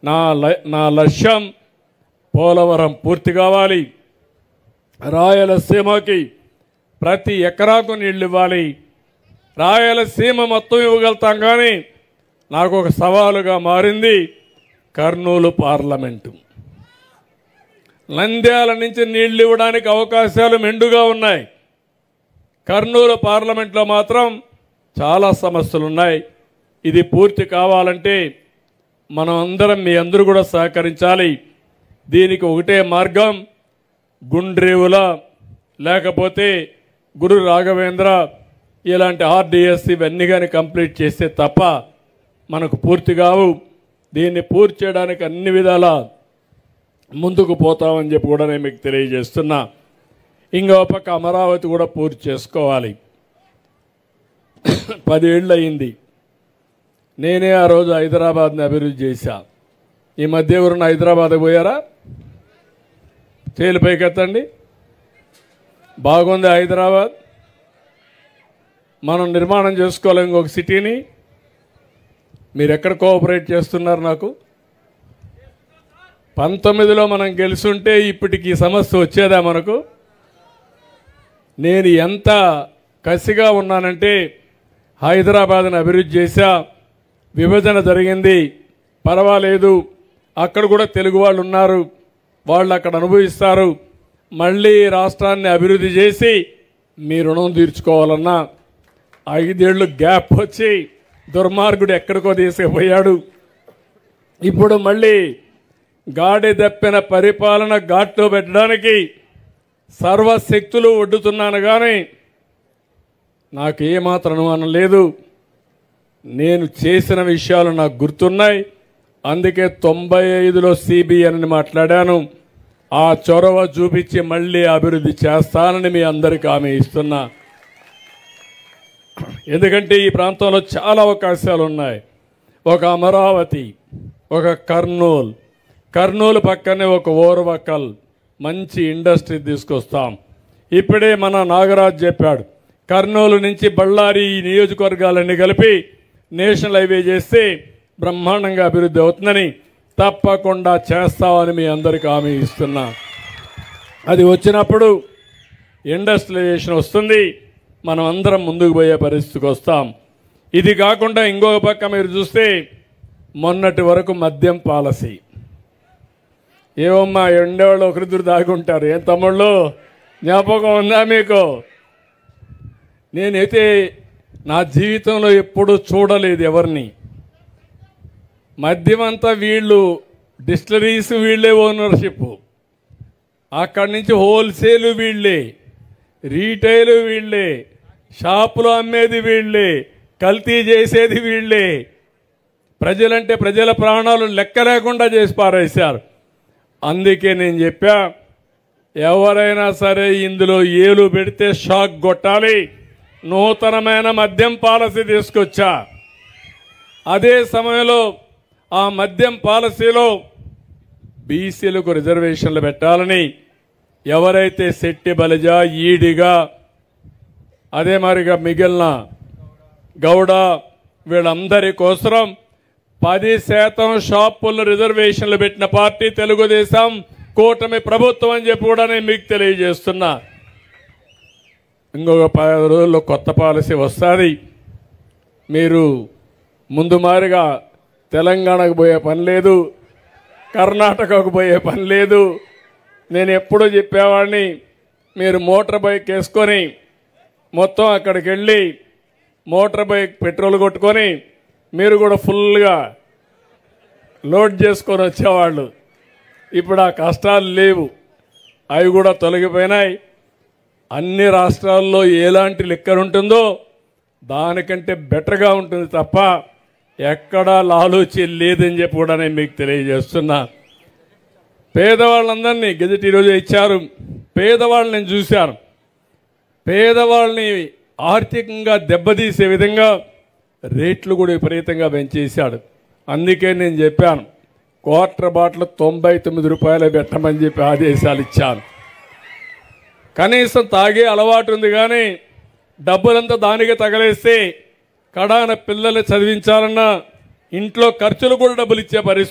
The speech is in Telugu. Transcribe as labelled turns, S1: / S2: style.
S1: నా లక్ష్యం పోలవరం పూర్తి కావాలి, రాయలసీమకి ప్రతి ఎకరాకు నీళ్ళు ఇవ్వాలి. రాయలసీమ మొత్తం ఇవ్వగలుగుతాం, కానీ నాకు ఒక సవాలుగా మారింది కర్నూలు పార్లమెంటు. నంద్యాల నుంచి నీళ్లు ఇవ్వడానికి అవకాశాలు మెండుగా ఉన్నాయి. కర్నూలు పార్లమెంట్లో మాత్రం చాలా సమస్యలు ఉన్నాయి. ఇది పూర్తి కావాలంటే మనం అందరం, మీ అందరూ కూడా సహకరించాలి. దీనికి ఒకటే మార్గం, గుండ్రేవుల లేకపోతే గురు రాఘవేంద్ర ఇలాంటి ఆర్డిఎస్ ఇవన్నీ కానీ కంప్లీట్ చేస్తే తప్ప మనకు పూర్తి కావు. దీన్ని పూర్తి చేయడానికి అన్ని విధాల ముందుకు పోతామని చెప్పి కూడా నేను మీకు తెలియజేస్తున్నా. ఇంకో పక్క అమరావతి కూడా పూర్తి చేసుకోవాలి. 10 ఏళ్ళు అయింది. నేనే ఆ రోజు హైదరాబాద్ని అభివృద్ధి చేశా. ఈ మధ్య ఎవరున్న హైదరాబాద్కి పోయారా? చేలు పైకెత్తండి. బాగుంది హైదరాబాద్. మనం నిర్మాణం చేసుకోవాలి ఇంకొక సిటీని. మీరు ఎక్కడ కోఆపరేట్ చేస్తున్నారు? నాకు 19లో మనం గెలుచుంటే ఇప్పటికి సమస్య వచ్చేదా మనకు? నేను ఎంత కసిగా ఉన్నానంటే హైదరాబాద్ని అభివృద్ధి చేశా. విభజన జరిగింది, పర్వాలేదు, అక్కడ కూడా తెలుగు వాళ్ళు ఉన్నారు, వాళ్ళు అక్కడ అనుభవిస్తారు. మళ్ళీ రాష్ట్రాన్ని అభివృద్ధి చేసి మీ రుణం తీర్చుకోవాలన్నా 5 ఏళ్ళు గ్యాప్ వచ్చి దుర్మార్గుడు ఎక్కడికో తీసుకుపోయాడు. ఇప్పుడు మళ్ళీ గాడి దప్పిన పరిపాలన ఘాట్లో పెట్టడానికి సర్వశక్తులు ఒడ్డుతున్నాను, కానీ నాకు ఏమాత్రం అనుమానం లేదు. నేను చేసిన విషయాలు నాకు గుర్తున్నాయి. అందుకే 95లో సిబిఎన్ని మాట్లాడాను. ఆ చొరవ చూపించి మళ్ళీ అభివృద్ధి చేస్తానని మీ అందరికీ హామీ ఇస్తున్నా. ఎందుకంటే ఈ ప్రాంతంలో చాలా అవకాశాలు ఉన్నాయి. ఒక అమరావతి, ఒక కర్నూలు పక్కనే ఒక ఓర్వకల్ మంచి ఇండస్ట్రీ తీసుకొస్తాం. ఇప్పుడే మన నాగరాజ్ చెప్పాడు, కర్నూలు నుంచి బళ్ళారి ఈ నియోజకవర్గాలన్నీ కలిపి నేషనల్ హైవే చేస్తే బ్రహ్మాండంగా అభివృద్ధి అవుతుందని. తప్పకుండా చేస్తామని మీ అందరికీ హామీ ఇస్తున్నా. అది వచ్చినప్పుడు ఇండస్ట్రియలైజేషన్ వస్తుంది, మనం అందరం ముందుకు పోయే పరిస్థితికి వస్తాం. ఇది కాకుండా ఇంకొక పక్క మీరు చూస్తే మొన్నటి వరకు మద్యం పాలసీ. ఏమమ్మా ఎండేవాళ్ళు ఒకరిద్దరు దాగుంటారు. ఏం తమ్ముళ్ళు జ్ఞాపకం ఉందా మీకు? నేనైతే నా జీవితంలో ఎప్పుడూ చూడలేదు ఎవరిని. మద్యం అంతా వీళ్ళు, డిస్టిలరీస్ వీళ్ళే ఓనర్షిప్, అక్కడి నుంచి హోల్సేల్ వీళ్ళే, రీటైల్ వీళ్ళే, షాపులో అమ్మేది వీళ్ళే, కల్తీ చేసేది వీళ్ళే. ప్రజలంటే ప్రజల ప్రాణాలు లెక్క లేకుండా చేసి పారేశారు. అందుకే నేను చెప్పా, ఎవరైనా సరే ఇందులో ఏలు పెడితే షాక్ కొట్టాలి. నూతనమైన మద్యం పాలసీ తీసుకొచ్చా. అదే సమయంలో ఆ మద్యం పాలసీలో బీసీలకు రిజర్వేషన్లు పెట్టాలని, ఎవరైతే శెట్టి బలిజ, ఈడిగా, అదే మరిగా మిగిలిన గౌడ వీళ్ళందరి కోసం 10% షాపుల్లో రిజర్వేషన్లు పెట్టిన పార్టీ తెలుగుదేశం కూటమి ప్రభుత్వం అని చెప్పి కూడా నేను మీకు తెలియజేస్తున్నా. ఇంకొక 10 రోజుల్లో కొత్త పాలసీ వస్తుంది. మీరు ముందు మారిగా తెలంగాణకు పోయే పని లేదు, కర్ణాటకకు పోయే పని లేదు. నేను ఎప్పుడూ చెప్పేవాడిని, మీరు మోటార్ బైక్ వేసుకొని మొత్తం అక్కడికి వెళ్ళి మోటార్ బైక్ పెట్రోల్ కొట్టుకొని మీరు కూడా ఫుల్గా లోడ్ చేసుకొని వచ్చేవాళ్ళు. ఇప్పుడు ఆ కష్టాలు లేవు, అవి కూడా తొలగిపోయినాయి. అన్ని రాష్ట్రాల్లో ఎలాంటి లిక్కర్ ఉంటుందో దానికంటే బెటర్గా ఉంటుంది తప్ప ఎక్కడా లాలూచి లేదని చెప్పి కూడా నేను మీకు తెలియజేస్తున్నా. పేదవాళ్ళందరినీ గెజెట్ ఈరోజు ఇచ్చారు. పేదవాళ్ళని నేను చూశాను. పేదవాళ్ళని ఆర్థికంగా దెబ్బతీసే విధంగా రేట్లు కూడా విపరీతంగా పెంచేశాడు. అందుకే నేను చెప్పాను, క్వార్టర్ బాటిల్ 99 రూపాయలు పెట్టమని చెప్పి ఆదేశాలు ఇచ్చాను. కనీసం తాగే అలవాటు ఉంది, కానీ డబ్బులంతా దానికే తగలేస్తే కడాన పిల్లల్ని చదివించాలన్నా ఇంట్లో ఖర్చులు కూడా డబ్బులు ఇచ్చే పరిస్థితి.